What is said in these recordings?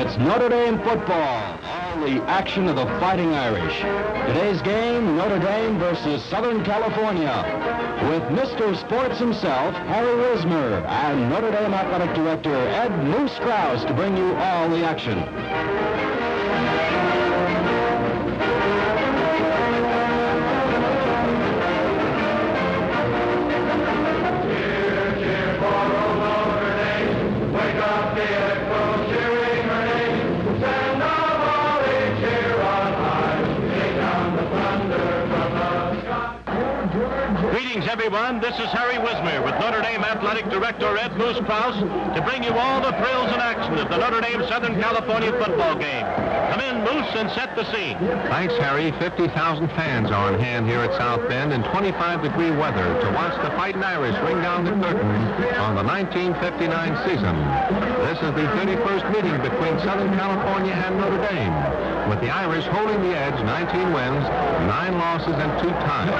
It's Notre Dame football, all the action of the Fighting Irish. Today's game, Notre Dame versus Southern California, with Mr. Sports himself, Harry Wismer, and Notre Dame Athletic Director Ed Moose Strauss to bring you all the action. Greetings, everyone. This is Harry Wismer with Notre Dame Athletic Director Ed Moose Strauss to bring you all the thrills and action of the Notre Dame Southern California football game. Come in, Moose, and set the scene. Thanks, Harry. 50,000 fans are on hand here at South Bend in 25-degree weather to watch the Fighting Irish ring down the curtain on the 1959 season. This is the 31st meeting between Southern California and Notre Dame, with the Irish holding the edge, 19 wins, 9 losses, and 2 ties.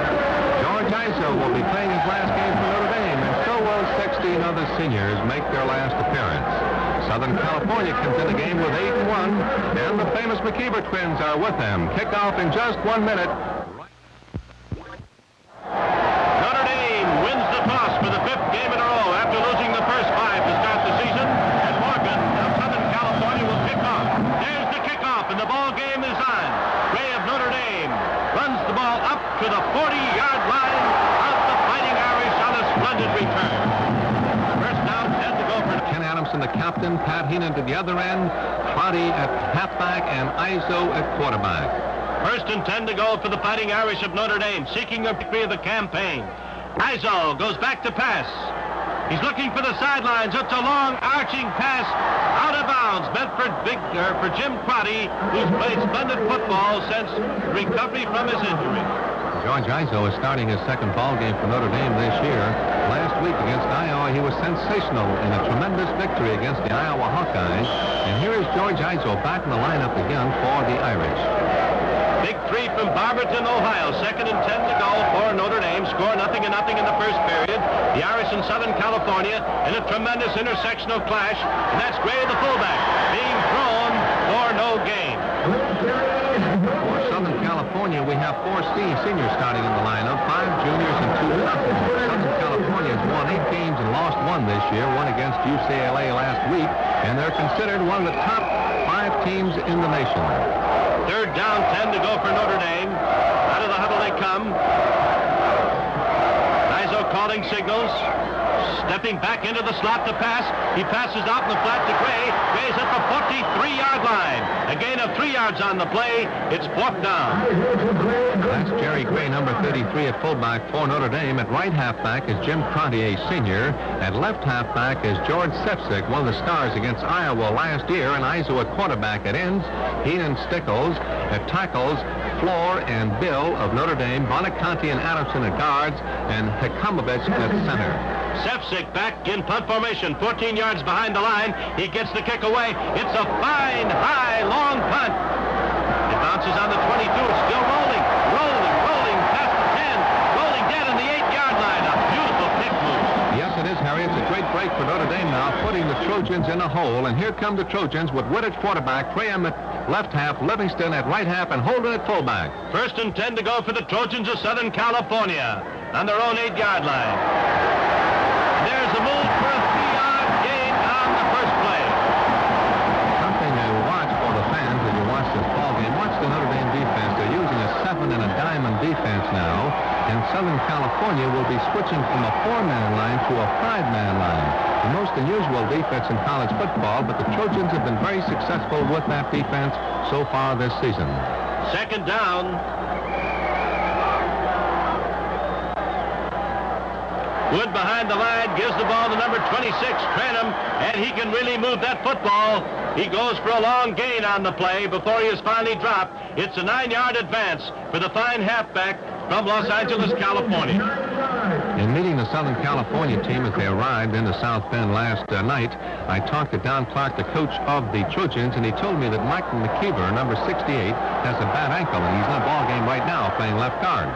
George Iso will be playing his last game for Notre Dame, and so will 16 other seniors make their last appearance. Southern California comes in the game with 8-1, and the famous McKeever twins are with them. Kickoff in just 1 minute. Notre Dame wins the toss for the 5th game in a row after losing the first 5 to start the season, and Morgan of Southern California will kick off. There's the kickoff, and the ball game is on. Gray of Notre Dame runs the ball up to the 40-yard line of the Fighting Irish on a splendid return. First down, 10 to go for Ken Adamson, the captain, Pat Heenan to the other end, Crotty at halfback, and Iso at quarterback. First and 10 to go for the Fighting Irish of Notre Dame, seeking a victory of the campaign. Iso goes back to pass. He's looking for the sidelines. It's a long, arching pass out of bounds, meant for Jim Crotty, who's played splendid football since recovery from his injury. George Iso is starting his second ball game for Notre Dame this year. Last week against Iowa, he was sensational in a tremendous victory against the Iowa Hawkeyes. And here is George Iso back in the lineup again for the Irish. Big three from Barberton, Ohio. Second and 10 to go for Notre Dame. Score 0-0 in the first period. The Irish in Southern California in a tremendous intersectional clash. And that's Gray, the fullback, being thrown for no gain. For Southern California, we have 4 seniors starting in the lineup, 5 juniors and 2 sophomores. Southern California has won 8 games and lost 1 this year, 1 against UCLA last week, and they're considered one of the top 5 teams in the nation. Third down, 10 to go for Notre Dame. Out of the huddle they come. Iso calling signals. Stepping back into the slot to pass. He passes out in the flat to Gray. Gray's at the 43-yard line. A gain of 3 yards on the play. It's 4th down. That's Jerry Gray, number 33 at fullback for Notre Dame. At right halfback is Jim Crotty, a senior. At left halfback is George Sefcik, one of the stars against Iowa last year. And Iso at quarterback. At ends, Heenan Stickles. At tackles, Floor and Bill of Notre Dame. Bonaconte and Adamson at guards. And Hekumovich at center. Sefcik back in punt formation, 14 yards behind the line. He gets the kick away. It's a fine, high, long punt. It bounces on the 22. It's still rolling past the 10, rolling dead on the 8-yard line. A beautiful kick move. Yes, it is, Harry. It's a great break for Notre Dame now, putting the Trojans in a hole. And here come the Trojans with Wood at quarterback, Graham at left half, Livingston at right half, and Holden at fullback. First and 10 to go for the Trojans of Southern California on their own 8-yard line. There's a move for a 3-yard gain on the first play. Something to watch for the fans as you watch this ball game. Watch the Notre Dame defense. They're using a 7 and a diamond defense now, and Southern California will be switching from a 4-man line to a 5-man line. The most unusual defense in college football, but the Trojans have been very successful with that defense so far this season. Second down. Wood behind the line, gives the ball to number 26, Tranum, and he can really move that football. He goes for a long gain on the play before he is finally dropped. It's a 9-yard advance for the fine halfback from Los Angeles, California. In meeting the Southern California team as they arrived into South Bend last night, I talked to Don Clark, the coach of the Trojans, and he told me that Michael McKeever, number 68, has a bad ankle, and he's in a ball game right now playing left guard.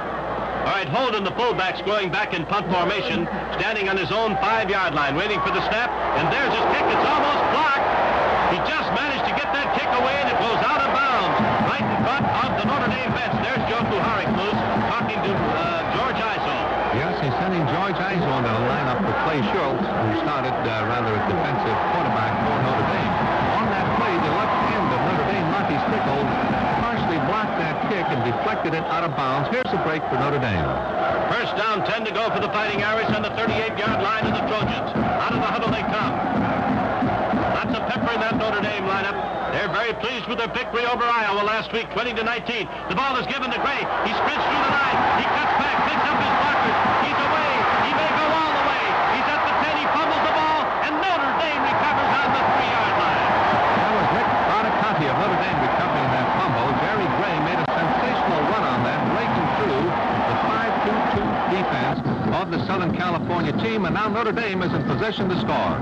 All right, Holden, the fullback's going back in punt formation, standing on his own 5-yard line, waiting for the snap, and there's his kick. It's almost blocked. He just managed to get that kick away, and it goes out of bounds right in front of the Notre Dame bench. There's Joe Kuharich, Moose, talking to George Iso. Yes, he's sending George Iso into the lineup for Clay Schultz, who started rather a defensive quarterback for Notre Dame. On that play, the left hand of Notre Dame, Monty Stickles, partially blocked that kick and deflected it out of bounds. Here's a break for Notre Dame. First down, 10 to go for the Fighting Irish on the 38-yard line of the Trojans. Out of the huddle they come. Lots of pepper in that Notre Dame lineup. They're very pleased with their victory over Iowa last week, 20-19. The ball is given to Gray. He sprints through the line. He cuts back, picks up his blockers. He's away. He may go all the way. He's at the 10. He fumbles the ball, and Notre Dame recovers on the 3-yard line. That was Nick Barticati of Notre Dame recovering that fumble. Jerry Gray made a sensational run on that, breaking through the 5-2-2 defense of the Southern California team, and now Notre Dame is in position to score.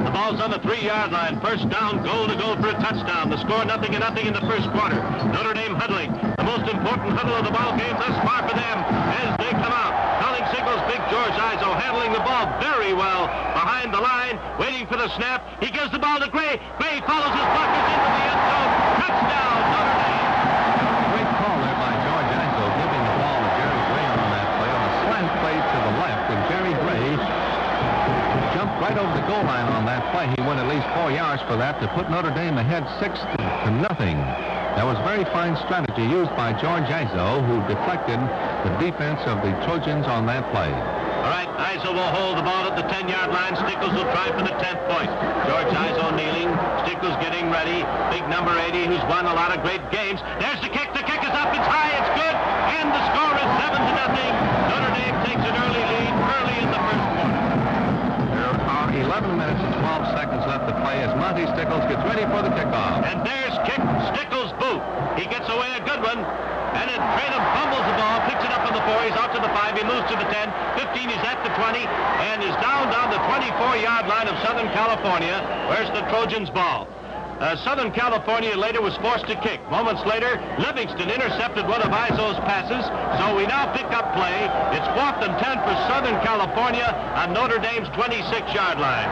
The ball's on the 3-yard line. First down, goal to go for a touchdown. The score 0-0 in the first quarter. Notre Dame huddling. The most important huddle of the ball game thus far for them as they come out. Calling signals, big George Iso handling the ball very well behind the line, waiting for the snap. He gives the ball to Gray. Gray follows his blockers into the end zone. Touchdown, Notre Dame. Great call there by George Iso, giving the ball to Jerry Gray on that play, on a slant play to the left, and Jerry Gray jumped right over the goal line on that play. He went at least 4 yards for that to put Notre Dame ahead 6-0. That was very fine strategy used by George Iso, who deflected the defense of the Trojans on that play. All right, Iso will hold the ball at the 10-yard line. Stickles will try for the 10th point. George Iso kneeling. Stickles getting ready. Big number 80, who's won a lot of great games. There's the kick. The kick is up. It's high. It's good. And the score is 7-0. Notre Dame takes an early lead early in the first quarter. There are 11 minutes and 12 seconds left to play as Monty Stickles gets ready for the kickoff. And there's kick. Stickles boot. He gets away a good one. And then Trenum fumbles the ball, picks it up on the 4. He's out to the 5. He moves to the 10. 15, he's at the 20. And is down the 24-yard line of Southern California. Where's the Trojans' ball? Southern California later was forced to kick. Moments later, Livingston intercepted one of Iso's passes. So we now pick up play. It's 4th and 10 for Southern California on Notre Dame's 26-yard line.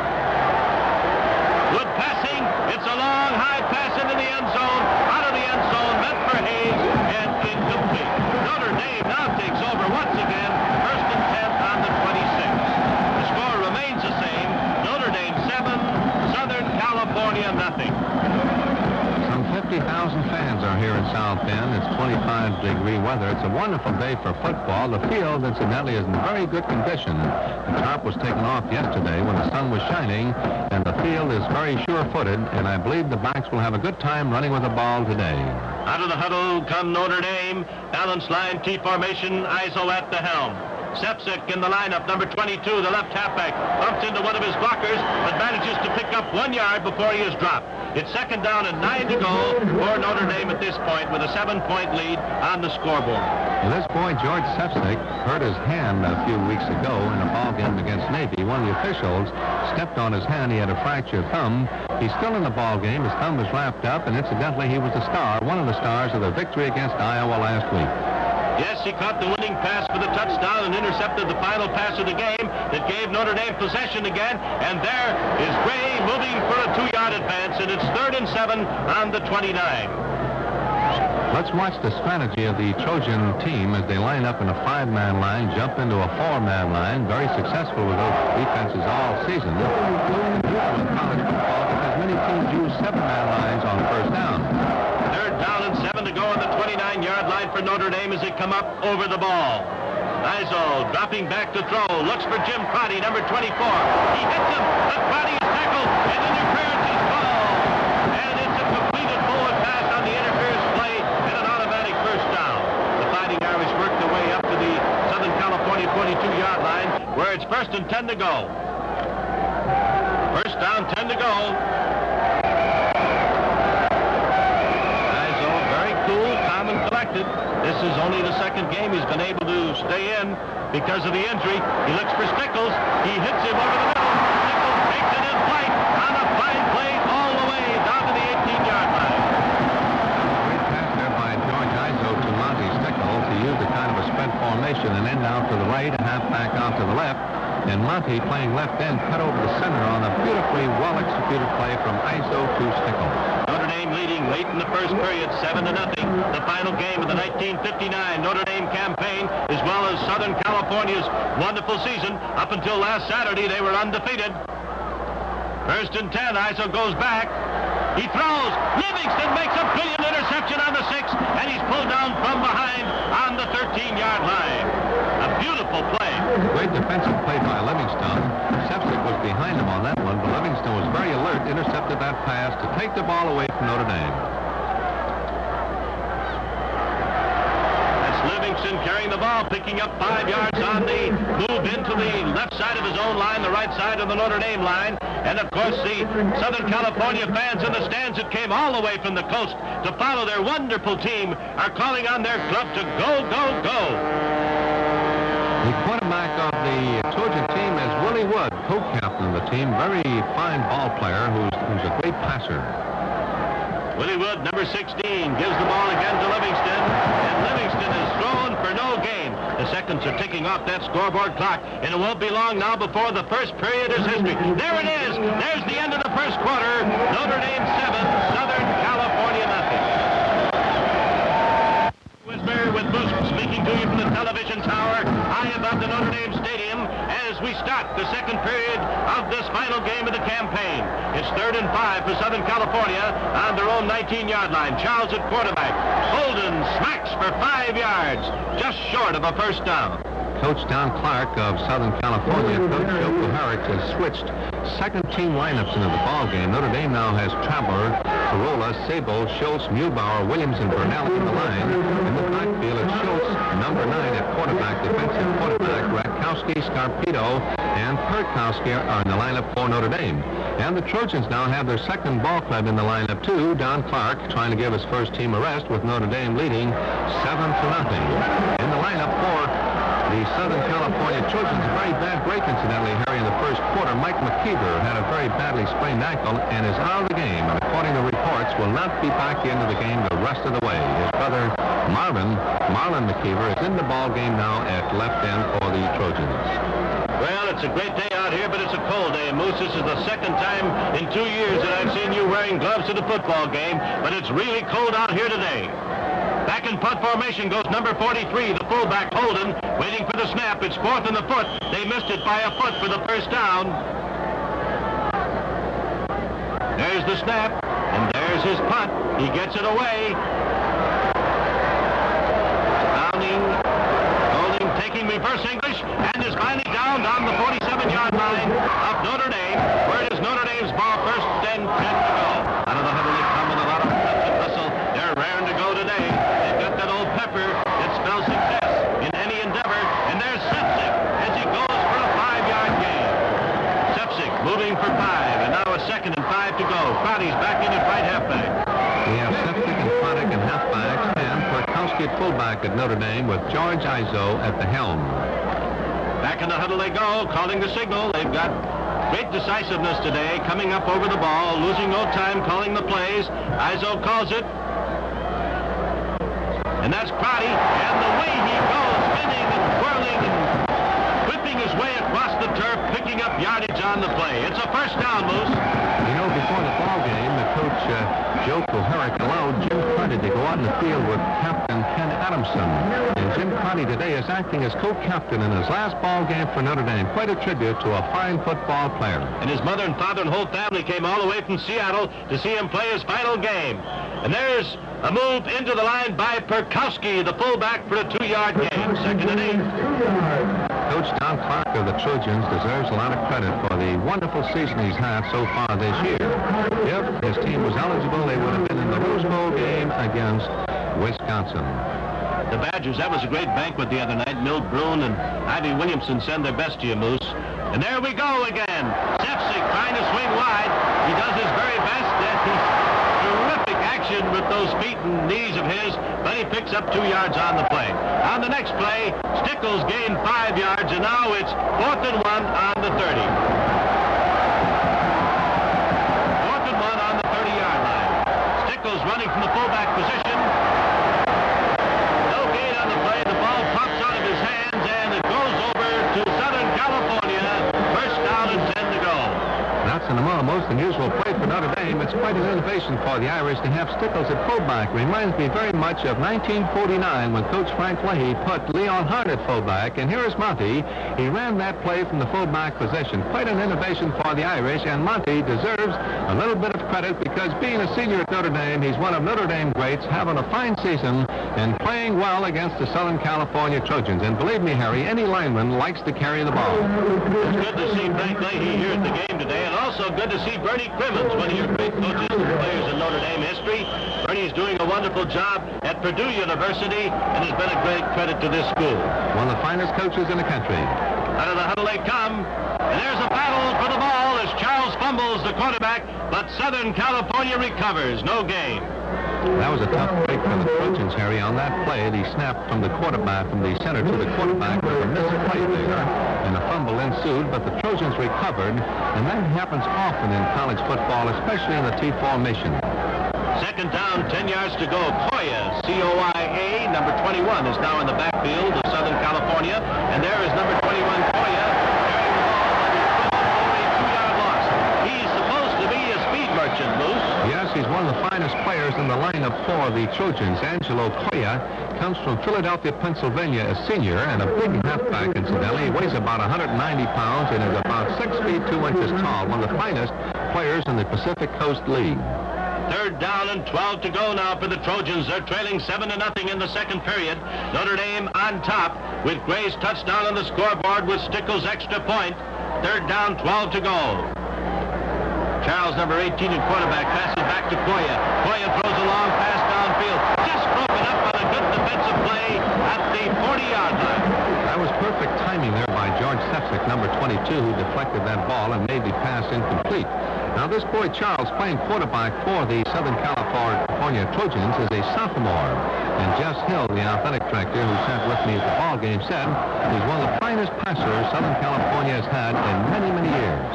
Good passing. It's a long, high pass into the end zone. Out of the end zone, meant for Hayes, and incomplete. Notre Dame now takes over once again. 1st and 10 on the 26. The score remains the same. Notre Dame 7, Southern California nothing. Some 50,000 fans are here in South Bend. It's 25-degree weather. It's a wonderful day for football. The field, incidentally, is in very good condition. The tarp was taken off yesterday when the sun was shining, and the field is very sure-footed, and I believe the Blacks will have a good time running with the ball today. Out of the huddle come Notre Dame. Balanced line, T formation, Iso at the helm. Sepsic in the lineup, number 22, the left halfback, bumps into one of his blockers, but manages to pick up 1 yard before he is dropped. It's 2nd down and 9 to go for Notre Dame at this point with a 7-point lead on the scoreboard. Well, this boy, George Sepsic, hurt his hand a few weeks ago in a ball game against Navy. One of the officials stepped on his hand. He had a fractured thumb. He's still in the ball game. His thumb is wrapped up, and incidentally, he was the star, one of the stars of the victory against Iowa last week. Yes, he caught the winning pass for the touchdown and intercepted the final pass of the game that gave Notre Dame possession again. And there is Gray moving for a 2-yard advance, and it's 3rd and 7 on the 29. Let's watch the strategy of the Trojan team as they line up in a 5-man line, jump into a 4-man line. Very successful with those defenses all season. In college football, because many teams use 7-man lines on first down. 3rd down and 7 to go on the 29-yard line for Notre Dame as they come up over the ball. Iso dropping back to throw, looks for Jim Crotty, number 24. He hits him, but Crotty is tackled, and interference is called. And it's a completed forward pass on the interference play and an automatic first down. The Fighting Irish work their way up to the Southern California 22-yard line, where it's 1st and 10 to go. First down, 10 to go. Collected. This is only the 2nd game he's been able to stay in because of the injury. He looks for Stickles. He hits him over the middle. Stickles takes it in flight on a fine play all the way down to the 18-yard line. Great pass there by George Iso to Monty Stickles. He used a kind of a spread formation and end out to the right, a halfback out to the left. And Monty, playing left end, cut over the center on a beautifully well-executed play from Izo to Stickles. Notre Dame leading late in the first period, 7-0. The final game of the 1959 Notre Dame campaign, as well as Southern California's wonderful season. Up until last Saturday, they were undefeated. First and 10, Izo goes back. He throws. Livingston makes a brilliant interception on the 6, and he's pulled down from behind on the 13-yard line. A beautiful play. Great defensive play by Livingston. Sepsic was behind him on that one, but Livingston was very alert, intercepted that pass to take the ball away from Notre Dame. Livingston carrying the ball, picking up 5 yards on the move into the left side of his own line, the right side of the Notre Dame line. And, of course, the Southern California fans in the stands that came all the way from the coast to follow their wonderful team are calling on their club to go, go, go. The quarterback of the Trojan team is Willie Wood, co-captain of the team. Very fine ball player who's a great passer. Willie Wood, number 16, gives the ball again to Livingston, and Livingston is thrown for no gain. The seconds are ticking off that scoreboard clock, and it won't be long now before the first period is history. There it is. There's the end of the first quarter. Notre Dame 7, Southern California nothing. Wismer with Moose speaking to you from the television tower high above the Notre Dame Stadium as we start the second period of this final game of the campaign. It's 3rd and 5 for Southern California on their own 19-yard line. Charles at quarterback. Holden smacks for 5 yards, just short of a first down. Coach Don Clark of Southern California, Coach Joe Kuharich, has switched second-team lineups into the ball game. Notre Dame now has Traveler, Corolla, Sable, Schultz, Mewbauer, Williams, and Burnell in the line. In the backfield, it's Schultz, number 9 at quarterback, defensive quarterback, Ratkowski, Scarpito, and Perkowski are in the lineup for Notre Dame. And the Trojans now have their second ball club in the lineup, too. Don Clark trying to give his first team a rest with Notre Dame leading 7-0. In the lineup for the Southern California Trojans, a very bad break, incidentally, Harry, in the first quarter. Mike McKeever had a very badly sprained ankle and is out of the game, and according to reports, will not be back into the game the rest of the way. His brother, Marlon McKeever, is in the ball game now at left end for the Trojans. Well, it's a great day out here, but it's a cold day. Moose, this is the second time in 2 years that I've seen you wearing gloves to the football game, but it's really cold out here today. Back in punt formation goes number 43, the fullback, Holden, waiting for the snap. It's 4th and the foot. They missed it by a foot for the first down. There's the snap, and there's his punt. He gets it away. Holding, taking reverse English, and is finally down on the 47-yard line of Notre Dame, where it is Notre Dame's ball, 1st and 10 to go. Out of the huddle they come with a lot of hustle. They're raring to go today. Pepper that spells success in any endeavor, and there's Sepsic as he goes for a 5-yard gain. Sepsic moving for 5, and now a 2nd and 5 to go. Crotty's back in at right halfback. We have Sepsic and Crotty and halfbacks, and Perkowski at fullback at Notre Dame with George Izo at the helm. Back in the huddle they go, calling the signal. They've got great decisiveness today, coming up over the ball, losing no time, calling the plays. Izo calls it. And that's Crotty, and the way he goes, spinning and whirling and whipping his way across the turf, picking up yardage on the play. It's a first down, Moose. You know, before the ball game, the coach, Joe Kuharich, allowed Jim Crotty to go out in the field with Captain Ken Adamson. And Jim Crotty today is acting as co-captain in his last ball game for Notre Dame. Quite a tribute to a fine football player. And his mother and father and whole family came all the way from Seattle to see him play his final game. And there's a move into the line by Perkowski, the fullback, for a 2-yard gain. 2nd and 8. Coach Don Clark of the Trojans deserves a lot of credit for the wonderful season he's had so far this year. If his team was eligible, they would have been in the Rose Bowl game against Wisconsin. The Badgers, that was a great banquet the other night. Milt Brune and Ivy Williamson send their best to you, Moose. And there we go again. Sepsic trying to swing wide. He does his very best. Terrific action with those feet and knees of his, but he picks up 2 yards on the play. On the next play, Stickles gained 5 yards, and now it's 4th and 1 on the 30. 4th and 1 on the 30-yard line. Stickles running from the fullback position. No gain on the play. The ball pops out of his hands, and it goes over to Southern California. innovation for the Irish to have Stickles at fullback. Reminds me very much of 1949 when Coach Frank Leahy put Leon Hart at fullback. And here is Monty. He ran that play from the fullback position. Quite an innovation for the Irish, and Monty deserves a little bit of credit because being a senior at Notre Dame, he's one of Notre Dame greats, having a fine season and playing well against the Southern California Trojans. And believe me, Harry, any lineman likes to carry the ball. It's good to see Frank Leahy here at the game today, and also good to see Bernie Crimmins, one of your great coaches and players in Notre Dame history. Bernie's doing a wonderful job at Purdue University and has been a great credit to this school. One of the finest coaches in the country. Out of the huddle they come, and there's a battle for the ball as Charles fumbles the quarterback, but Southern California recovers. No gain. That was a tough break for the Trojans, Harry. On that play, he snapped from the quarterback, from the center to the quarterback with a misplay there, and a fumble ensued, but the Trojans recovered, and that happens often in college football, especially in the T formation. Second down, 10 yards to go. Coya, C-O-I-A, number 21, is now in the backfield of Southern California, and there is number 21, Coya, carrying the ball for a 2-yard loss. He's supposed to be a speed merchant, Moose. Yes, he's one of the finest players in the lineup for the Trojans. Angelo Coya comes from Philadelphia, Pennsylvania, a senior and a big halfback, incidentally. He weighs about 190 pounds and is about 6 feet 2 inches tall. One of the finest players in the Pacific Coast League. Third down and 12 to go now for the Trojans. They're trailing 7-0 in the second period. Notre Dame on top with Gray's touchdown on the scoreboard with Stickles' extra point. Third down, 12 to go. Charles, number 18 in quarterback, passes back to Coya. Coya throws a long pass downfield. Just broken up on a good defensive play at the 40-yard line. That was perfect timing there by George Sefcik, number 22, who deflected that ball and made the pass incomplete. Now, this boy Charles, playing quarterback for the Southern California Trojans, is a sophomore. And Jess Hill, the athletic director who sat with me at the ball game, said he's one of the finest passers Southern California has had in many, many years.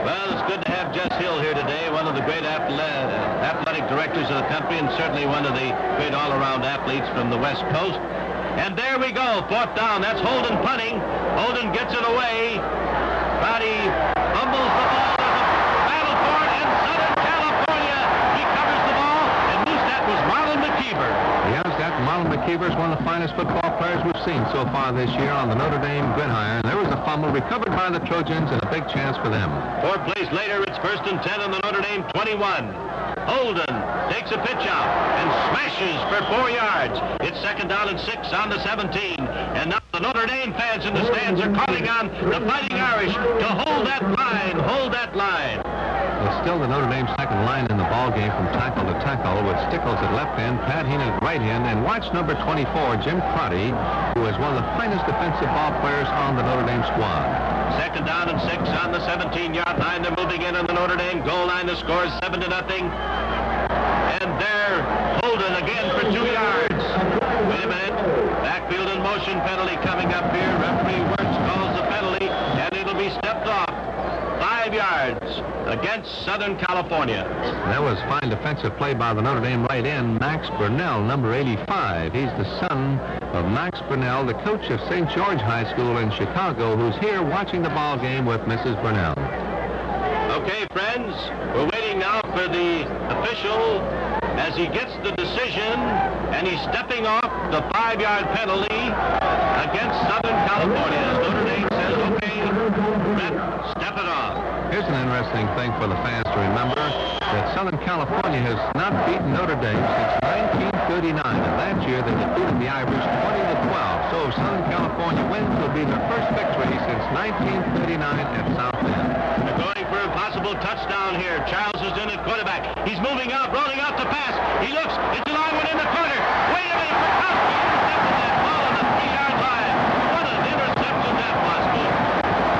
Well, it's good to have Jess Hill here today, one of the great athletic directors of the country, and certainly one of the great all-around athletes from the West Coast. And there we go, fourth down. That's Holden punting. Holden gets it away. Roddy fumbles the ball. There's a battle for it, and Southern California recovers the ball. And loose that was Marlon McKeever. Yes, that Marlon McKeever is one of the finest football players we've seen so far this year on the Notre Dame gridiron. There was a fumble recovered by the Trojans and a big chance for them. 4 plays later, it's 1st and 10 on the Notre Dame 21. Holden takes a pitch out and smashes for 4 yards. It's 2nd down and 6 on the 17. And now the Notre Dame fans in the stands are calling on the Fighting Irish to hold that line, hold that line. It's still the Notre Dame second line in the ball game from tackle to tackle with Stickles at left end, Pat Heenan at right end, and watch number 24, Jim Crotty, who is one of the finest defensive ball players on the Notre Dame squad. 2nd down and 6 on the 17-yard line. They're moving in on the Notre Dame goal line. The score is 7-0. And there, Holden again for 2 yards. Wait a minute. Backfield in motion penalty coming up here. Referee Wirtz calls the penalty, and it'll be stepped off. 5 yards against Southern California. That was fine defensive play by the Notre Dame right end, Max Burnell, number 85. He's the son of Max Burnell, the coach of St. George High School in Chicago, who's here watching the ball game with Mrs. Burnell. Okay, friends, we're waiting now for the official as he gets the decision, and he's stepping off the 5-yard penalty against Southern California. As Notre Dame says, okay, Brett, step it off. Here's an interesting thing for the fans to remember, that Southern California has not beaten Notre Dame since 1939, and that year they defeated the Irish 20-12. So if Southern California wins, it'll be their first victory since 1939 at South Bend. They're going for a possible touchdown here. Charles is in at quarterback. He's moving out, rolling out the pass. He looks, it's a long one in the corner. Wait a minute, Perkowski intercepted that ball on the 3-yard line. What an interception that was, Moose.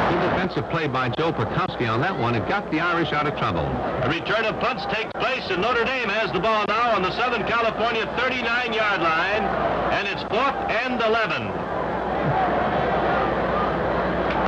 Good defensive play by Joe Perkowski on that one. It got the Irish out of trouble. A return of punts takes place, and Notre Dame has the ball now on the Southern California 39-yard line, and it's 4th and 11.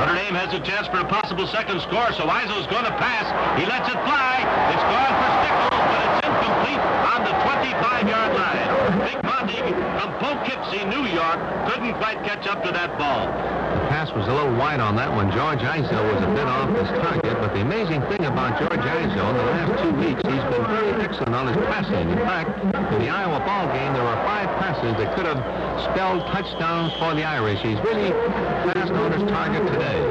Notre Dame has a chance for a possible second score, so Izo's going to pass. He lets it fly. It's gone for Stickles, but it's incomplete on the 25-yard line. Big Monty from Poughkeepsie, New York, couldn't quite catch up to that ball. The pass was a little wide on that one. George Izo was a bit off his target, But the amazing thing about George Izzo in the last 2 weeks, he's been very excellent on his passing. In fact, in the Iowa ball game, there were 5 passes that could have spelled touchdowns for the Irish. He's really fast on his target today.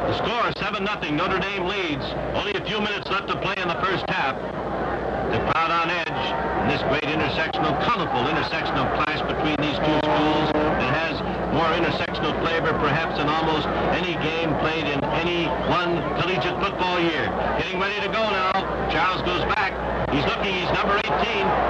The score is 7-0. Notre Dame leads. Only a few minutes left to play in the first half. The crowd on edge in this great colorful intersectional clash between these two schools. It has more intersectional flavor perhaps than almost any game played in any one collegiate football year. Getting ready to go now. Charles goes back. He's looking. He's number 18.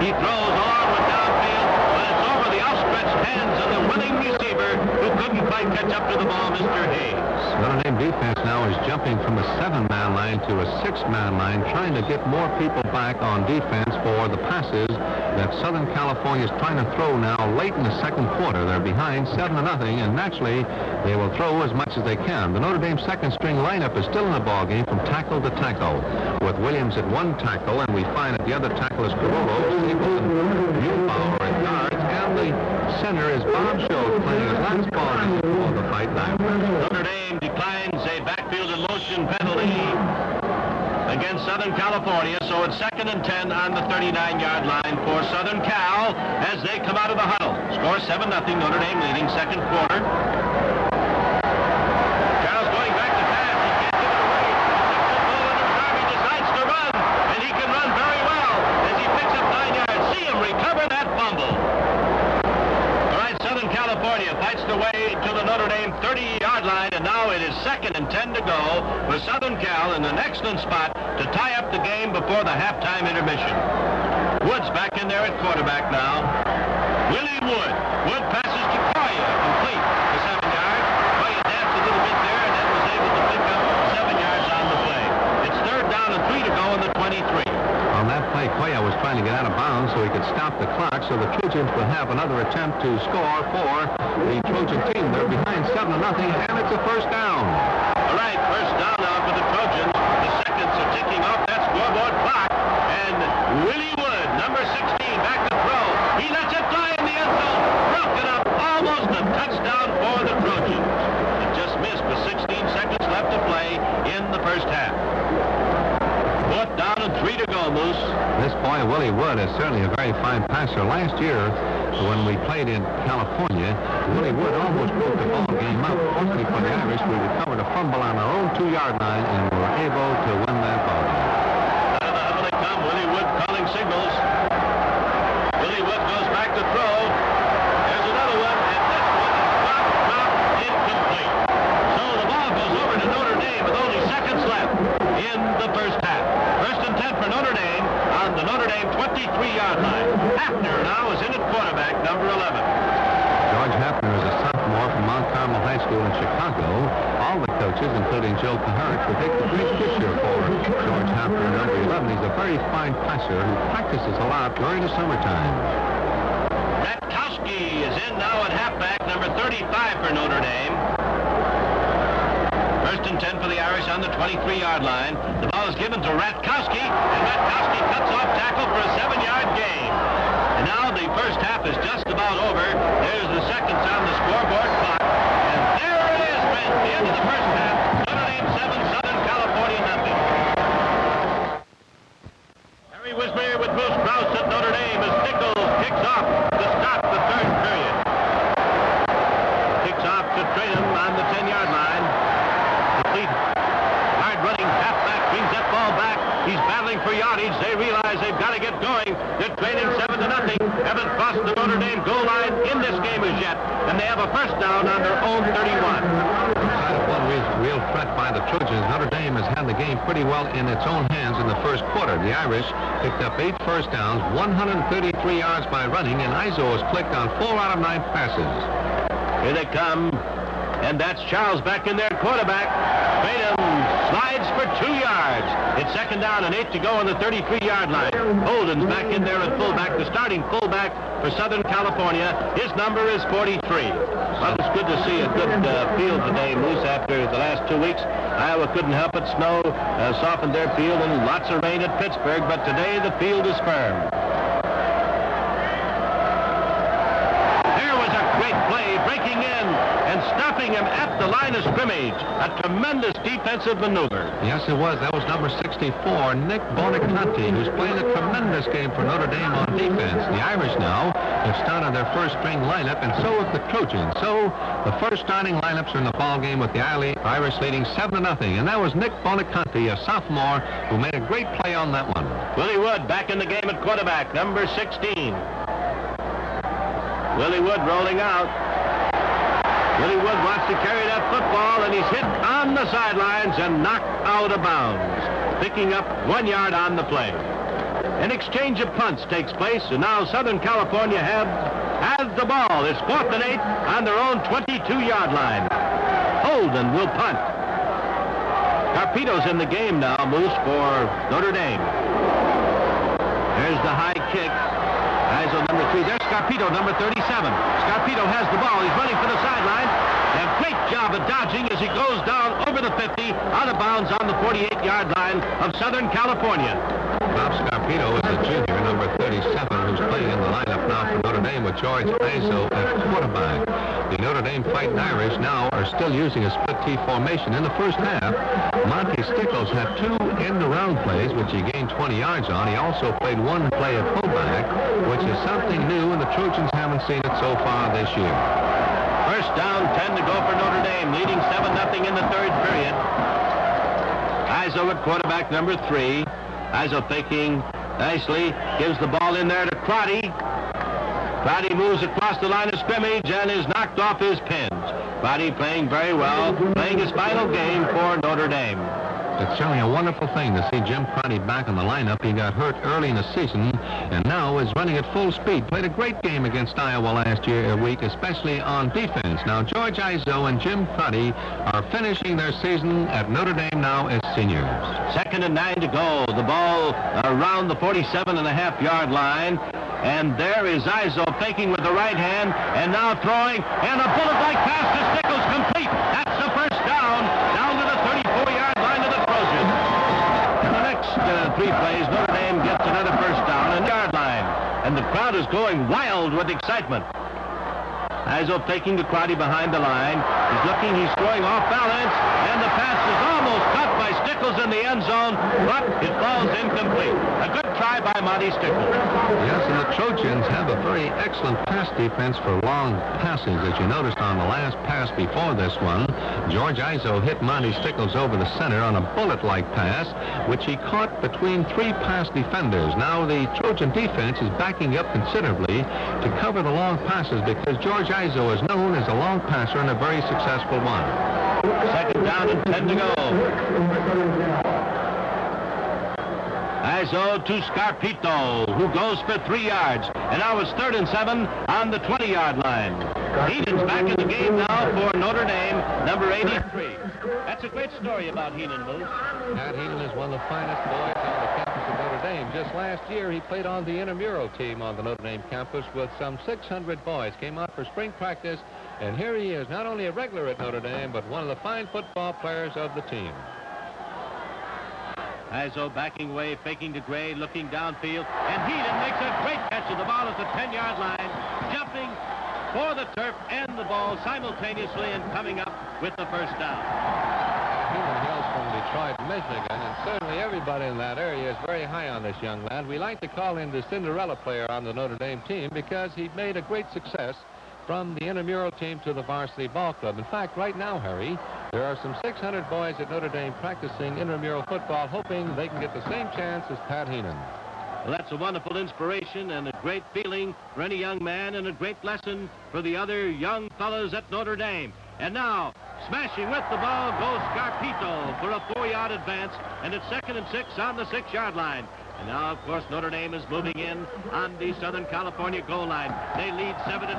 He throws on with downfield, but it's over the outstretched hands of the willing receiver who couldn't quite catch up to the ball, Mr. Hayes. Notre Dame defense now is jumping from a 7-man line to a 6-man line, trying to get more people back on defense for the passes that Southern California is trying to throw now late in the second quarter. They're behind 7-0, and naturally they will throw as much as they can. The Notre Dame second-string lineup is still in the ball game from tackle to tackle, with Williams at one tackle, and we find that the other tackle is Carollo, Stapleton, Newbauer at guards, and the center is Bob Schultz playing his last ball game for the Fighting Irish. Notre Dame declines a backfield and motion penalty against Southern California, so it's 2nd and 10 on the 39-yard line for Southern Cal as they come out of the huddle. Score 7-0, Notre Dame leading second quarter. Charles going back to pass. He can't give it away. He decides to run, and he can run very well as he picks up 9 yards. See him recover that fumble. All right, Southern California fights the way to the Notre Dame 30-yard line, and now it is 2nd and 10 to go for Southern Cal in an excellent spot to tie up the game before the halftime intermission. Woods back in there at quarterback now. Willie Wood. Wood passes to Koya, complete for 7 yards. Koya danced a little bit there and then was able to pick up 7 yards on the play. It's 3rd down and 3 to go in the 23. On that play, Koya was trying to get out of bounds so he could stop the clock, so the Trojans will have another attempt to score for the Trojan team. They're behind 7-0, and it's a first down. All right, first down now for the Trojans. The seconds are ticking off that scoreboard clock. And Willie Wood, number 16, back to throw. He lets it fly in the end zone. Broken up, almost a touchdown for the Trojans. It just missed with 16 seconds left to play in the first half. 4th down and 3 to go, Moose. This boy, Willie Wood, is certainly a very fine passer. Last year, when we played in California, Willie Wood almost broke the ball game up. Fortunately for the Irish, we recovered a fumble on our own 2-yard line and were able to win that ball game. Out of the huddle they come. Willie Wood calling signals. Willie Wood goes back to throw. There's another one, and this one is dropped incomplete. So the ball goes over to Notre Dame with only seconds left in the first half. 1st and 10 for Notre Dame on the Notre Dame 23-yard line. Hafner now is in at quarterback, number 11. George Hafner is a sophomore from Mount Carmel High School in Chicago. All the coaches, including Joe Kuharich, will take the big picture for George Hafner, number 11. He's a very fine passer who practices a lot during the summertime. Ratkowski is in now at halfback, number 35 for Notre Dame. 1st and 10 for the Irish on the 23-yard line. The ball is given to Ratkowski, and Ratkowski cuts off tackle for a 7-yard gain. And now the first half is just about over. There's the seconds on the scoreboard clock. And there it is, friends, the end of the first half. Notre Dame 7, Southern California nothing. Harry Wismer with Bruce Krause at Notre Dame as Nichols kicks off to start the 3rd period. Kicks off to Tatum on the 10-yard line. Complete. Hard running halfback brings that ball back. He's battling for yardage. They realize they've got to get going. They're trailing 7-0. Haven't crossed the Notre Dame goal line in this game as yet, and they have a first down on their own 31. Outside of one real threat by the Trojans, Notre Dame has had the game pretty well in its own hands in the first quarter. The Irish picked up 8 first downs, 133 yards by running, and Izzo has clicked on 4 out of 9 passes. Here they come, and that's Charles back in there, quarterback. Tatum slides for 2 yards. It's 2nd down and 8 to go on the 33-yard line. Holden's back in there at fullback, the starting fullback for Southern California. His number is 43. Well, it's good to see a good field today, Moose, after the last 2 weeks. Iowa couldn't help it. Snow softened their field and lots of rain at Pittsburgh, but today the field is firm. There was a great play, breaking in and stopping him at the line of scrimmage. A tremendous defensive maneuver. Yes, it was. That was number 64, Nick Bonaconte, who's playing a tremendous game for Notre Dame on defense. The Irish now have started their first-string lineup, and so have the Trojans. So the first starting lineups are in the ball game with the Irish leading 7-0. And that was Nick Bonaconte, a sophomore, who made a great play on that one. Willie Wood back in the game at quarterback, number 16. Willie Wood rolling out. Willie Wood wants to carry that football, and he's hit on the sidelines and knocked out of bounds, picking up 1 yard on the play. An exchange of punts takes place, and now Southern California has the ball. It's 4th and 8 on their own 22-yard line. Holden will punt. Carpito's in the game now, Moose, for Notre Dame. There's the high kick. ISO number 3. There's Scarpito, number 37. Scarpito has the ball. He's running for the sideline. A great job of dodging as he goes down over the 50, out of bounds on the 48-yard line of Southern California. Bob Scarpito is a junior, number 37, who's playing in the lineup now for Notre Dame with George Izo at quarterback. The Notre Dame Fighting Irish now are still using a split T formation. In the first half, Monty Stickles had 2 end-around plays, which he gained 20 yards on. He also played 1 play at fullback, which is something new, and the Trojans haven't seen it so far this year. First down, 10 to go for Notre Dame, leading 7-0 in the third period. Izo at quarterback, number 3. Izo faking nicely, gives the ball in there to Crotty. Crotty moves across the line of scrimmage and is knocked off his pins. Crotty playing very well, playing his final game for Notre Dame. It's certainly a wonderful thing to see Jim Crotty back in the lineup. He got hurt early in the season and now is running at full speed. Played a great game against Iowa last week, especially on defense. Now, George Izo and Jim Crotty are finishing their season at Notre Dame now as seniors. 2nd and 9 to go. The ball around the 47.5-yard line. And there is Izo faking with the right hand and now throwing. And a bullet-like pass to Stickles complete. That's the first down to the 34-yard line of the Trojans. In the next 3 plays, Notre Dame gets another first down and yard line. And the crowd is going wild with excitement. Izo taking to Crotty behind the line. He's looking, he's throwing off balance, and the pass is almost caught by Stickles in the end zone, but it falls incomplete. A good try by Monty Stickles. Yes, and the Trojans have a very excellent pass defense for long passes. As you noticed on the last pass before this one, George Izo hit Monty Stickles over the center on a bullet-like pass, which he caught between 3 pass defenders. Now the Trojan defense is backing up considerably to cover the long passes because George Izo is known as a long passer and a very successful one. 2nd down and 10 to go. Izo to Scarpito, who goes for 3 yards. And now it's 3rd and 7 on the 20-yard line. Heenan's back in the game now for Notre Dame, number 83. That's a great story about Heenan, Moose. Pat Heenan is one of the finest boys on the campus of Notre Dame. Just last year, he played on the intramural team on the Notre Dame campus with some 600 boys. Came out for spring practice, and here he is, not only a regular at Notre Dame, but one of the fine football players of the team. Izo backing away, faking to Gray, looking downfield, and Heenan makes a great catch of the ball at the 10-yard line, jumping for the turf and the ball simultaneously and coming up with the first down. Heenan hails from Detroit, Michigan, and certainly everybody in that area is very high on this young lad. We like to call him the Cinderella player on the Notre Dame team because he made a great success from the intramural team to the varsity ball club. In fact, right now, Harry, there are some 600 boys at Notre Dame practicing intramural football, hoping they can get the same chance as Pat Heenan. Well, that's a wonderful inspiration and a great feeling for any young man and a great lesson for the other young fellows at Notre Dame. And now, smashing with the ball goes Scarpito for a 4-yard advance, and it's 2nd and 6 on the 6-yard line. And now, of course, Notre Dame is moving in on the Southern California goal line. They lead 7-0.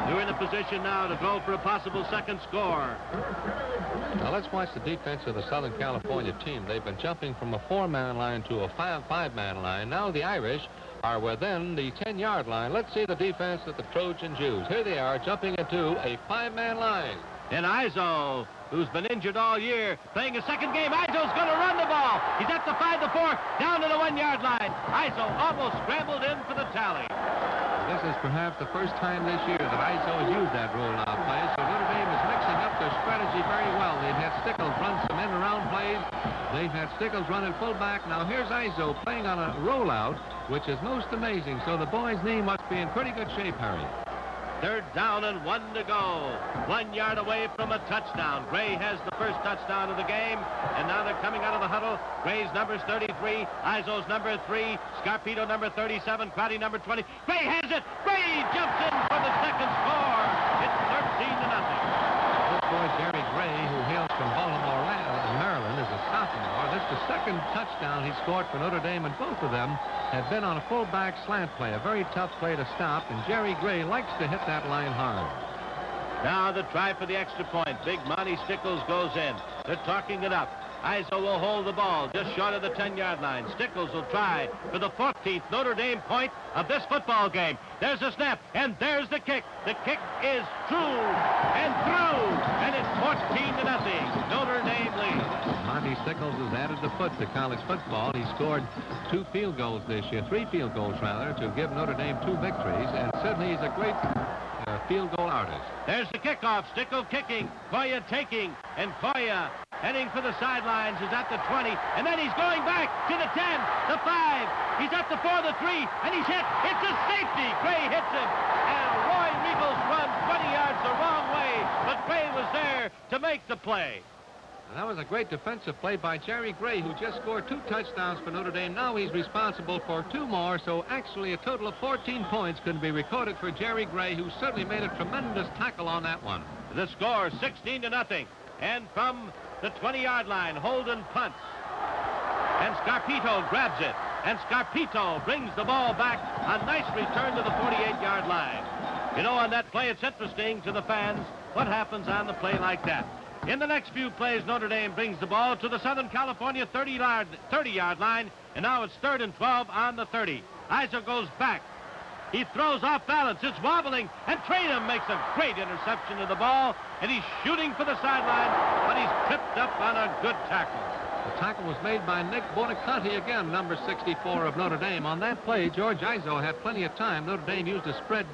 They're in a position now to go for a possible second score. Now let's watch the defense of the Southern California team. They've been jumping from a 4-man line to a 5-man line. Now the Irish are within the 10-yard line. Let's see the defense that the Trojans use. Here they are jumping into a 5-man line. And Izo, who's been injured all year, playing a second game. Izo's going to run the ball. He's at the 5, the 4, down to the 1-yard line. Izo almost scrambled in for the tally. This is perhaps the first time this year that Izo has used that rollout play, so Notre Dame is mixing up their strategy very well. They've had Stickles run some end-around plays. They've had Stickles run at fullback. Now here's Izzo playing on a rollout, which is most amazing. So the boy's knee must be in pretty good shape, Harry. Third down and 1 to go. 1 yard away from a touchdown. Gray has the first touchdown of the game, and now they're coming out of the huddle. Gray's number's 33, Izzo's number 3, Scarpito number 37, Crotty number 20. Gray has it! Gray jumps in for the second score. It's 13-0. This boy, Jerry Gray, who hails from Baltimore, Maryland, is a sophomore. This is the second touchdown he scored for Notre Dame, and both of them have been on a fullback slant play, a very tough play to stop, and Jerry Gray likes to hit that line hard. Now the try for the extra point. Big Monty Stickles goes in. They're talking it up. Izzo will hold the ball just short of the 10-yard line. Stickles will try for the 14th Notre Dame point of this football game. There's a snap, and there's the kick. The kick is true and through, and it's 14-0. Notre Dame leads. Monty Stickles has added the foot to college football. He scored 2 field goals this year, 3 field goals rather, to give Notre Dame 2 victories, and certainly he's a great field goal artist. There's the kickoff. Stickles kicking. Koya taking, and Koya heading for the sidelines is at the 20, and then he's going back to the 10, the 5. He's at the 4, the 3, and he's hit. It's a safety. Gray hits him, and Roy Riegels runs 20 yards the wrong way, but Gray was there to make the play. And that was a great defensive play by Jerry Gray, who just scored 2 touchdowns for Notre Dame. Now he's responsible for 2 more, so actually a total of 14 points can be recorded for Jerry Gray, who certainly made a tremendous tackle on that one. The score, 16-0. And from the 20-yard line, Holden punts. And Scarpito grabs it. And Scarpito brings the ball back. A nice return to the 48-yard line. You know, on that play, it's interesting to the fans what happens on the play like that. In the next few plays, Notre Dame brings the ball to the Southern California 30-yard line, and now it's 3rd and 12 on the 30. Izzo goes back. He throws off balance. It's wobbling, and Traynham makes a great interception of the ball, and he's shooting for the sideline, but he's tripped up on a good tackle. The tackle was made by Nick Bonaconti, again, number 64 of Notre Dame. On that play, George Izzo had plenty of time. Notre Dame used a spread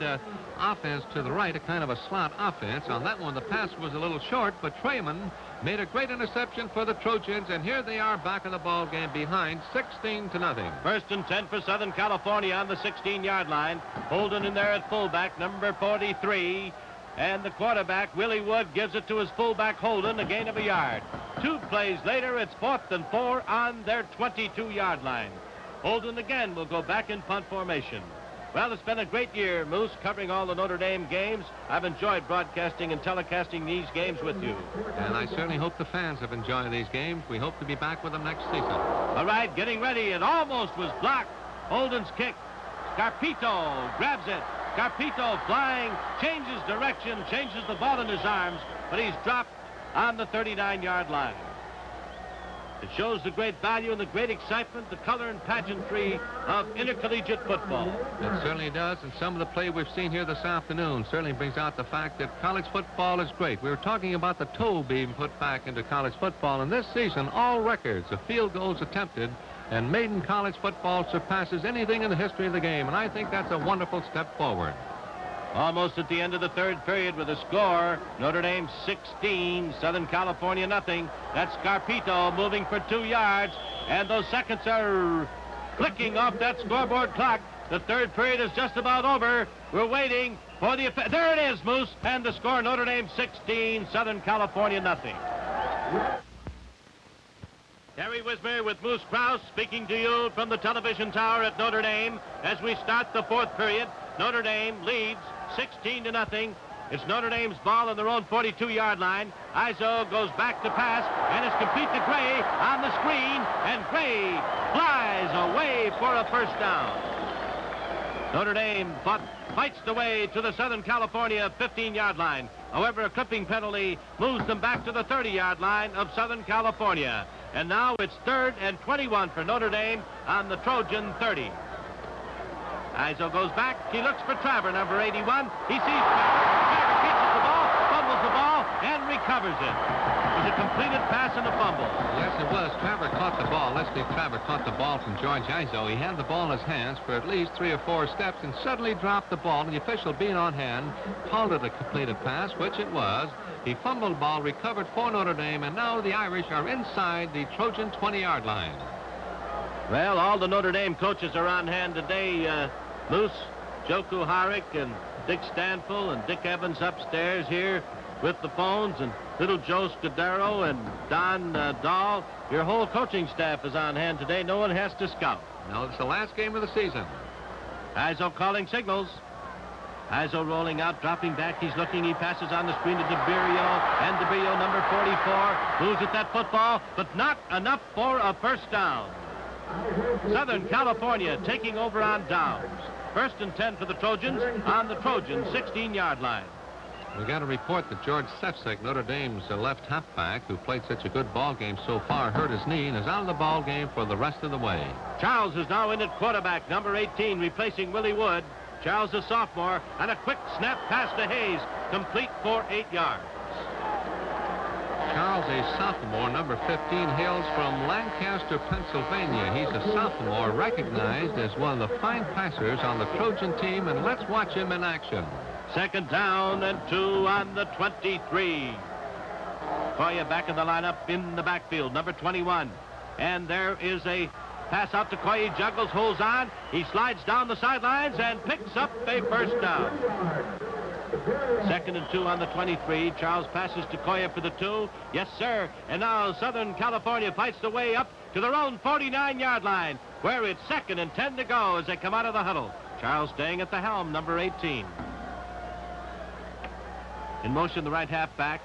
offense to the right, a kind of a slot offense. On that one, the pass was a little short, but Traynham made a great interception for the Trojans, and here they are back in the ball game behind 16-0. 1st and 10 for Southern California on the 16-yard line. Holden in there at fullback, number 43. And the quarterback, Willie Wood, gives it to his fullback, Holden, a gain of a yard. 2 plays later, it's 4th and 4 on their 22-yard line. Holden again will go back in punt formation. Well, it's been a great year, Moose, covering all the Notre Dame games. I've enjoyed broadcasting and telecasting these games with you. And I certainly hope the fans have enjoyed these games. We hope to be back with them next season. All right, getting ready. It almost was blocked. Holden's kick. Scarpito grabs it. Scarpito flying, changes direction, changes the ball in his arms, but he's dropped on the 39-yard line. It shows the great value and the great excitement, the color and pageantry of intercollegiate football. It certainly does, and some of the play we've seen here this afternoon certainly brings out the fact that college football is great. We were talking about the toe being put back into college football, and this season, all records of field goals attempted and made in college football surpasses anything in the history of the game, and I think that's a wonderful step forward. Almost at the end of the 3rd period with a score, Notre Dame 16, Southern California nothing. That's Scarpito moving for 2 yards, and those seconds are clicking off that scoreboard clock. The 3rd period is just about over. We're waiting for the effect. There it is, Moose, and the score, Notre Dame 16, Southern California nothing. Terry Wismer with Moose Krause speaking to you from the television tower at Notre Dame as we start the 4th period. Notre Dame leads 16-0. It's Notre Dame's ball on their own 42-yard line. Izzo goes back to pass, and it's complete to Gray on the screen, and Gray flies away for a 1st down. Notre Dame fights the way to the Southern California 15-yard line. However, a clipping penalty moves them back to the 30-yard line of Southern California. And now it's 3rd and 21 for Notre Dame on the Trojan 30. Izzo goes back. He looks for Traver, number 81. He sees Traver. Traver catches the ball, fumbles fumbles the ball and recovers it. It was a completed pass and a fumble. Yes, it was. Travers caught the ball. Leslie Travers caught the ball from George Izzo. He had the ball in his hands for at least 3 or 4 steps and suddenly dropped the ball. And the official, being on hand, called it a completed pass, which it was. He fumbled the ball, recovered for Notre Dame, and now the Irish are inside the Trojan 20-yard line. Well, all the Notre Dame coaches are on hand today. Moose, Joe Kuharich, and Dick Stanfill, and Dick Evans upstairs here with the phones, and little Joe Scudero and Don Dahl. Your whole coaching staff is on hand today. No one has to scout. Now it's the last game of the season. Izzo calling signals. Izzo rolling out, dropping back. He's looking. He passes on the screen to DeBrio. And DeBrio, number 44, moves at that football, but not enough for a first down. Southern California taking over on downs. 1st and 10 for the Trojans on the Trojan 16-yard line. We got a report that George Sefcik, Notre Dame's left halfback, who played such a good ball game so far, hurt his knee and is out of the ball game for the rest of the way. Charles is now in at quarterback, number 18, replacing Willie Wood. Charles, a sophomore, and a quick snap pass to Hayes, complete for 8 yards. Charles, a sophomore, number 15, hails from Lancaster, Pennsylvania. He's a sophomore, recognized as one of the fine passers on the Trojan team, and let's watch him in action. 2nd down and 2 on the 23. Koya back in the lineup in the backfield, number 21. And there is a pass out to Koya. He juggles, holds on. He slides down the sidelines and picks up a first down. 2nd and 2 on the 23. Charles passes to Koya for the 2. Yes, sir. And now Southern California fights the way up to their own 49-yard line, where it's 2nd and 10 to go as they come out of the huddle. Charles staying at the helm, number 18. In motion, the right halfback.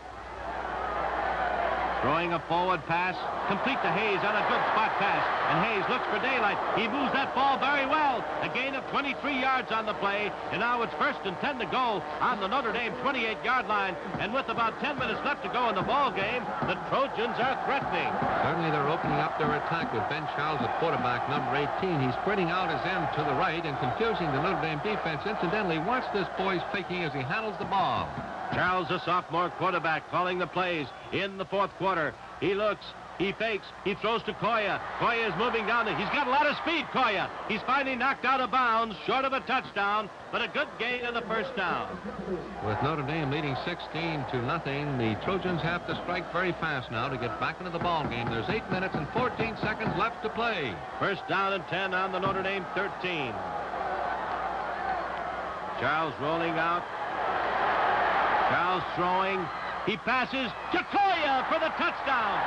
Throwing a forward pass, complete to Hayes on a good spot pass. And Hayes looks for daylight. He moves that ball very well. A gain of 23 yards on the play. And now it's 1st and 10 to go on the Notre Dame 28-yard line. And with about 10 minutes left to go in the ball game, the Trojans are threatening. Certainly they're opening up their attack with Ben Charles at quarterback, number 18. He's spreading out his end to the right and confusing the Notre Dame defense. Incidentally, watch this boy's faking as he handles the ball. Charles, a sophomore quarterback, calling the plays in the 4th quarter. He looks, he fakes, he throws to Koya. Koya is moving down. He's got a lot of speed, Koya. He's finally knocked out of bounds, short of a touchdown, but a good gain of the first down. With Notre Dame leading 16-0, the Trojans have to strike very fast now to get back into the ball game. There's 8 minutes and 14 seconds left to play. 1st down and 10 on the Notre Dame 13. Charles rolling out. Charles throwing. He passes to Koya for the touchdown.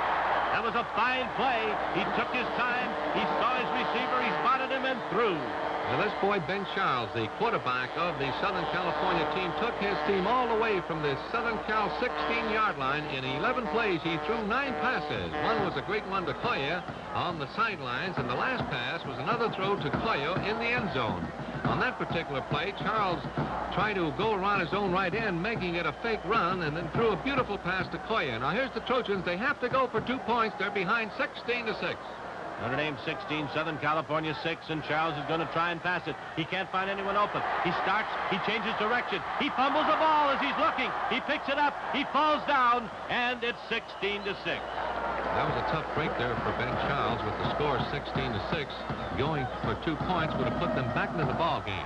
That was a fine play. He took his time. He saw his receiver. He spotted him and threw. Now this boy, Ben Charles, the quarterback of the Southern California team, took his team all the way from the Southern Cal 16-yard line. In 11 plays, he threw 9 passes. One was a great one to Koya on the sidelines, and the last pass was another throw to Koya in the end zone. On that particular play, Charles tried to go around his own right end, making it a fake run, and then threw a beautiful pass to Koya. Now here's the Trojans. They have to go for 2 points. They're behind 16-6. Notre Dame 16, Southern California 6, and Charles is going to try and pass it. He can't find anyone open. He starts, he changes direction. He fumbles the ball as he's looking. He picks it up, he falls down, and it's 16-6. That was a tough break there for Ben Charles with the score 16-6. Going for 2 points would have put them back into the ball game.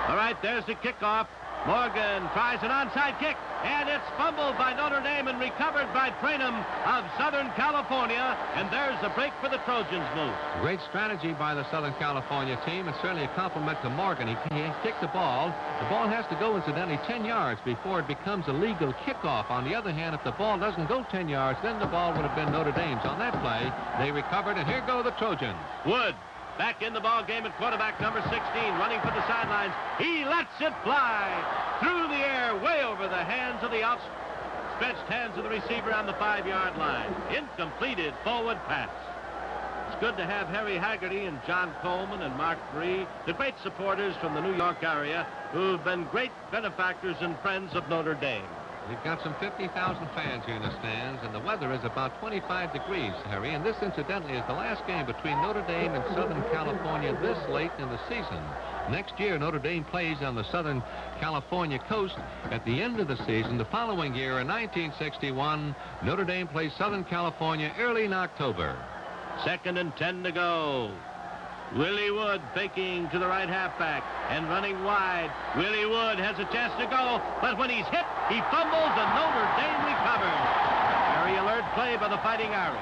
All right, there's the kickoff. Morgan tries an onside kick, and it's fumbled by Notre Dame and recovered by Trainum of Southern California, and there's the break for the Trojans, Moose. Great strategy by the Southern California team, and certainly a compliment to Morgan. He kicked the ball. The ball has to go, incidentally, 10 yards before it becomes a legal kickoff. On the other hand, if the ball doesn't go 10 yards, then the ball would have been Notre Dame's. On that play, they recovered, and here go the Trojans. Wood back in the ball game at quarterback, number 16, running for the sidelines. He lets it fly through the air, way over the hands of the outstretched hands of the receiver on the 5-yard line. Incompleted forward pass. It's good to have Harry Haggerty and John Coleman and Mark Bree, the great supporters from the New York area, who've been great benefactors and friends of Notre Dame. We've got some 50,000 fans here in the stands, and the weather is about 25 degrees, Harry. And this, incidentally, is the last game between Notre Dame and Southern California this late in the season. Next year, Notre Dame plays on the Southern California coast at the end of the season. The following year, in 1961, Notre Dame plays Southern California early in October. 2nd and 10 to go. Willie Wood faking to the right halfback and running wide. Willie Wood has a chance to go, but when he's hit, he fumbles and Notre Dame recovers. Very alert play by the Fighting Irish.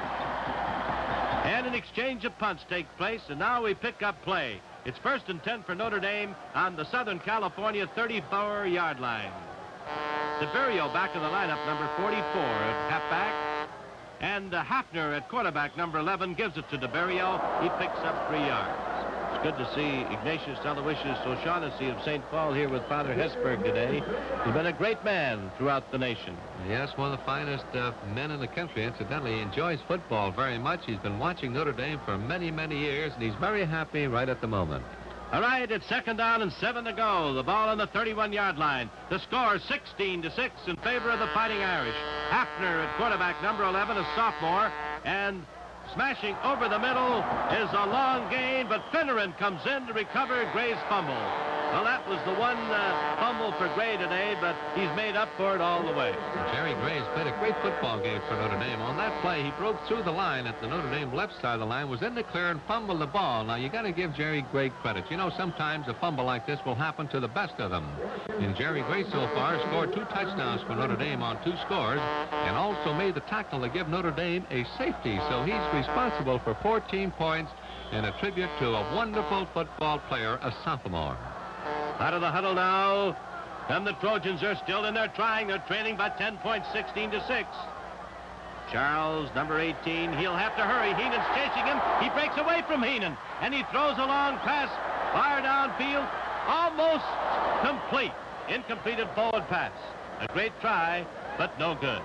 And an exchange of punts takes place, and now we pick up play. It's 1st and 10 for Notre Dame on the Southern California 34-yard line. DeBerrio back in the lineup, number 44 at halfback. And Hafner at quarterback, number 11, gives it to DeBerrio. He picks up 3 yards. It's good to see Ignatius Aloysius O'Shaughnessy of St. Paul here with Father Hesburgh today. He's been a great man throughout the nation. Yes, one of the finest men in the country. Incidentally, he enjoys football very much. He's been watching Notre Dame for many, many years, and he's very happy right at the moment. All right, it's 2nd down and 7 to go. The ball on the 31-yard line. The score 16-6 in favor of the Fighting Irish. Hafner at quarterback, number 11, a sophomore, and smashing over the middle is a long gain, but Finneran comes in to recover Gray's fumble. Well, that was the one fumble for Gray today, but he's made up for it all the way. Jerry Gray has played a great football game for Notre Dame. On that play, he broke through the line at the Notre Dame left side of the line, was in the clear and fumbled the ball. Now, you got to give Jerry Gray credit. You know, sometimes a fumble like this will happen to the best of them. And Jerry Gray so far scored 2 touchdowns for Notre Dame on 2 scores and also made the tackle to give Notre Dame a safety. So he's responsible for 14 points and a tribute to a wonderful football player, a sophomore. Out of the huddle now, and the Trojans are still in there trying. They're trailing by 10 points, 16-6. Charles, number 18, he'll have to hurry. Heenan's chasing him. He breaks away from Heenan, and he throws a long pass far downfield, almost complete. Incompleted forward pass. A great try, but no good.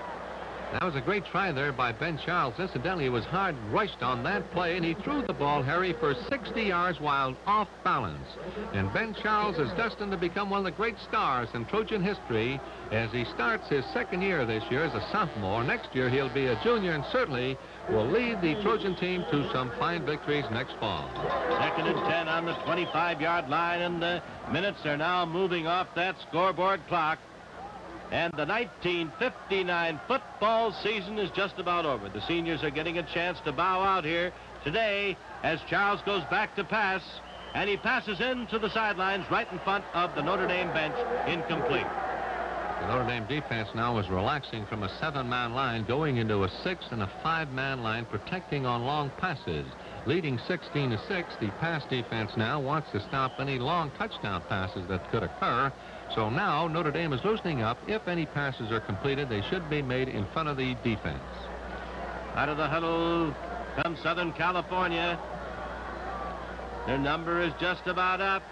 That was a great try there by Ben Charles. Incidentally, he was hard rushed on that play, and he threw the ball, Harry, for 60 yards while off balance. And Ben Charles is destined to become one of the great stars in Trojan history as he starts his 2nd year this year as a sophomore. Next year, he'll be a junior and certainly will lead the Trojan team to some fine victories next fall. 2nd and 10 on the 25-yard line, and the minutes are now moving off that scoreboard clock. And the 1959 football season is just about over. The seniors are getting a chance to bow out here today as Charles goes back to pass, and he passes into the sidelines right in front of the Notre Dame bench, incomplete. The Notre Dame defense now is relaxing from a 7-man line, going into a 6 and a 5-man line, protecting on long passes. Leading 16-6, the pass defense now wants to stop any long touchdown passes that could occur. So now Notre Dame is loosening up. If any passes are completed, they should be made in front of the defense. Out of the huddle comes Southern California. Their number is just about up.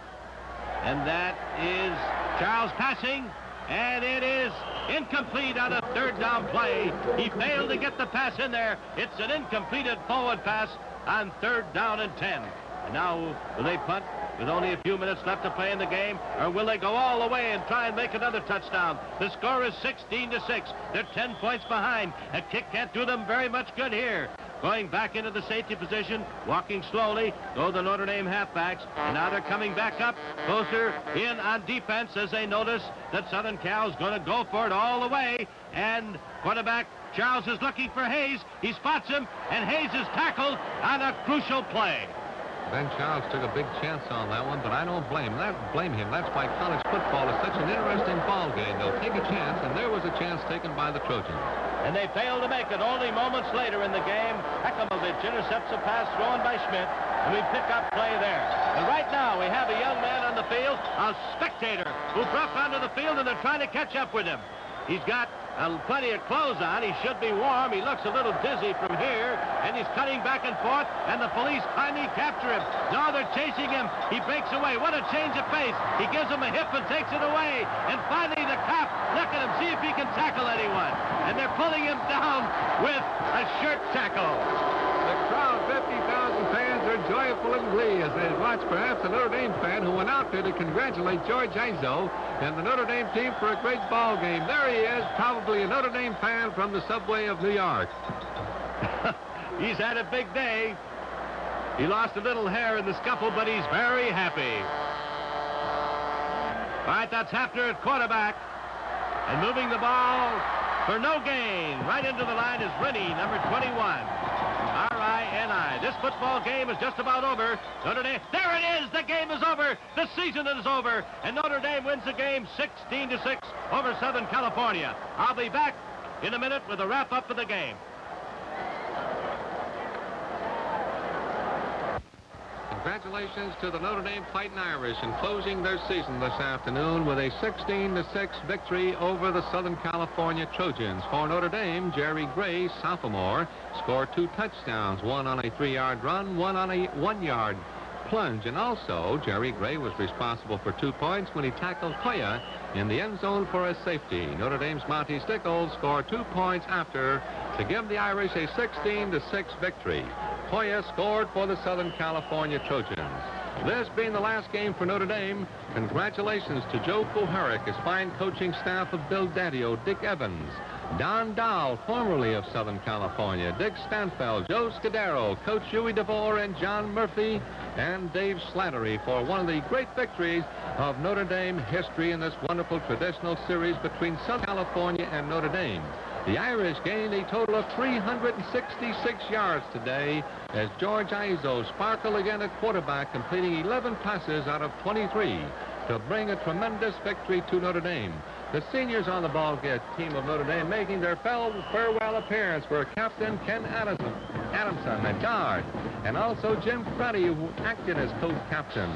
And that is Charles passing. And it is incomplete on a 3rd down play. He failed to get the pass in there. It's an incompleted forward pass on 3rd down and 10. And now will they punt with only a few minutes left to play in the game, or will they go all the way and try and make another touchdown? The score is 16-6. They're 10 points behind. A kick can't do them very much good here. Going back into the safety position, walking slowly, go the Notre Dame halfbacks, and now they're coming back up closer in on defense as they notice that Southern Cal is going to go for it all the way. And quarterback Charles is looking for Hayes. He spots him, and Hayes is tackled on a crucial play. Ben Charles took a big chance on that one, but I don't blame him. That's why college football is such an interesting ball game. They'll take a chance, and there was a chance taken by the Trojans. And they failed to make it. Only moments later in the game, Hekamovich intercepts a pass thrown by Schmidt, and we pick up play there. And right now, we have a young man on the field, a spectator, who broke onto the field, and they're trying to catch up with him. He's got plenty of clothes on. He should be warm. He looks a little dizzy from here, and he's cutting back and forth, and the police finally capture him. Now they're chasing him. He breaks away. What a change of pace. He gives him a hip and takes it away, and finally the cop, look at him, see if he can tackle anyone. And they're pulling him down with a shirt tackle. The crowd, 50,000 fans, are joyful in glee as they watch perhaps a Notre Dame fan who went out there to congratulate George Izzo and the Notre Dame team for a great ball game. There he is, probably a Notre Dame fan from the subway of New York. He's had a big day. He lost a little hair in the scuffle, but he's very happy. All right, that's Hafner at quarterback. And moving the ball for no gain. Right into the line is Rennie, number 21. R-I-N-I. This football game is just about over. Notre Dame, there it is! The game is over! The season is over! And Notre Dame wins the game 16-6 over Southern California. I'll be back in a minute with a wrap-up of the game. Congratulations to the Notre Dame Fighting Irish in closing their season this afternoon with a 16-6 victory over the Southern California Trojans. For Notre Dame, Jerry Gray, sophomore, scored 2 touchdowns, one on a 3-yard run, one on a 1-yard plunge. And also, Jerry Gray was responsible for 2 points when he tackled Koya in the end zone for a safety. Notre Dame's Monty Stickles scored 2 points after to give the Irish a 16-6 victory. Koya scored for the Southern California Trojans. This being the last game for Notre Dame, congratulations to Joe Kuharich, his fine coaching staff of Bill Daddio, Dick Evans, Don Dahl, formerly of Southern California, Dick Stanfeld, Joe Scudero, Coach Huey DeVore, and John Murphy, and Dave Slattery for one of the great victories of Notre Dame history in this wonderful traditional series between Southern California and Notre Dame. The Irish gained a total of 366 yards today as George Izzo sparkled again at quarterback, completing 11 passes out of 23 to bring a tremendous victory to Notre Dame. The seniors on the ball team of Notre Dame making their farewell appearance were Captain Ken Adamson at guard, and also Jim Freddy, who acted as co-captain.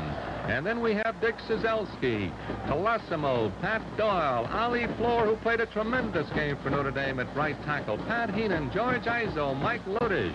And then we have Dick Cizelski, Colosimo, Pat Doyle, Ali Floor, who played a tremendous game for Notre Dame at right tackle, Pat Heenan, George Izzo, Mike Lodish,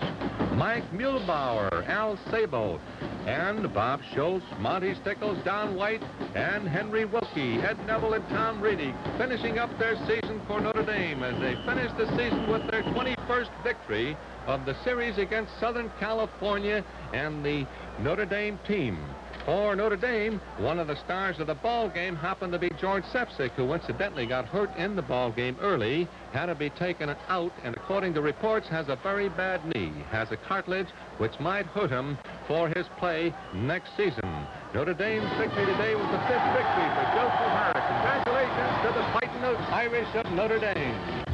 Mike Muehlbauer, Al Sabo, and Bob Schultz, Monty Stickles, Don White, and Henry Wilkie, Ed Neville, and Tom Reedy, finishing up their season for Notre Dame as they finish the season with their 21st victory of the series against Southern California and the Notre Dame team. For Notre Dame, one of the stars of the ball game happened to be George Sepsic, who incidentally got hurt in the ball game early, had to be taken out, and according to reports, has a very bad knee, has a cartilage which might hurt him for his play next season. Notre Dame's victory today was the 5th victory for Joe Kuharich. Congratulations to the Fighting Irish of Notre Dame.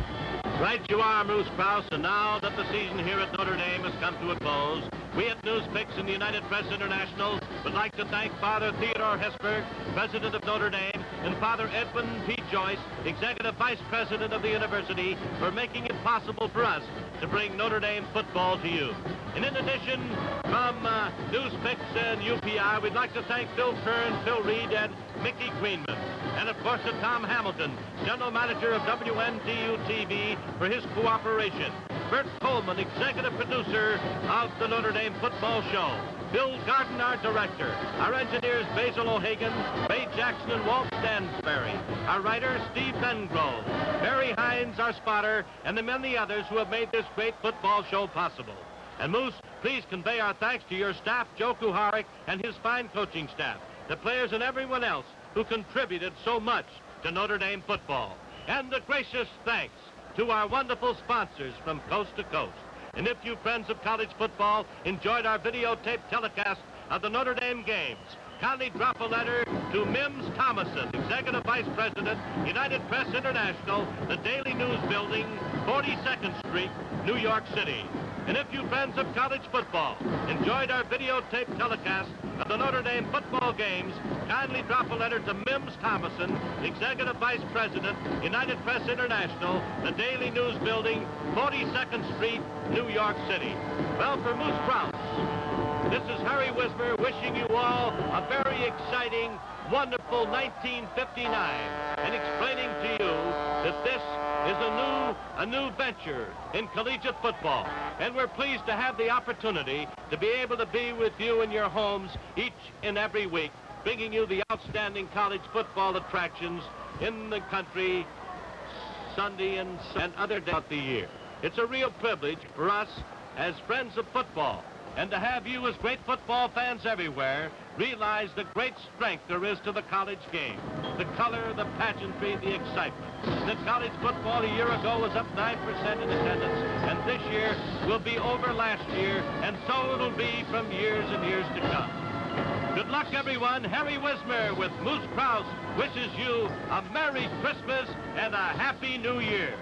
Right you are, Moose Krause, and now that the season here at Notre Dame has come to a close, we at Newspicks and the United Press International would like to thank Father Theodore Hesberg, President of Notre Dame, and Father Edwin P. Joyce, Executive Vice President of the University, for making it possible for us to bring Notre Dame football to you. And in addition, from Newspicks and UPI, we'd like to thank Phil Kern, Phil Reed, and Mickey Greenman. And of course to Tom Hamilton, General Manager of WNTU-TV, for his cooperation. Bert Coleman, Executive Producer of the Notre Dame Football Show. Bill Garden, our Director. Our engineers, Basil O'Hagan, Ray Jackson, and Walt Stansberry. Our writer, Steve Bengrove. Barry Hines, our spotter, and the many others who have made this great football show possible. And Moose, please convey our thanks to your staff, Joe Kuharich, and his fine coaching staff, the players and everyone else who contributed so much to Notre Dame football. And a gracious thanks to our wonderful sponsors from coast to coast. And if you friends of college football enjoyed our videotape telecast of the Notre Dame games, kindly drop a letter to Mims Thomason, Executive Vice President, United Press International, the Daily News Building, 42nd Street, New York City. And if you friends of college football enjoyed our videotape telecast of the Notre Dame football games, kindly drop a letter to Mims Thomason, Executive Vice President, United Press International, the Daily News Building, 42nd Street, New York City. Well, for Moose Krause, this is Harry Wismer wishing you all a very exciting, wonderful 1959 and explaining to you that this is a new venture in collegiate football. And we're pleased to have the opportunity to be able to be with you in your homes each and every week, bringing you the outstanding college football attractions in the country Sunday and other days of the year. It's a real privilege for us as friends of football and to have you as great football fans everywhere realize the great strength there is to the college game. The color, the pageantry, the excitement. That college football a year ago was up 9% in attendance, and this year will be over last year, and so it'll be from years and years to come. Good luck, everyone. Harry Wismer with Moose Krause wishes you a Merry Christmas and a Happy New Year.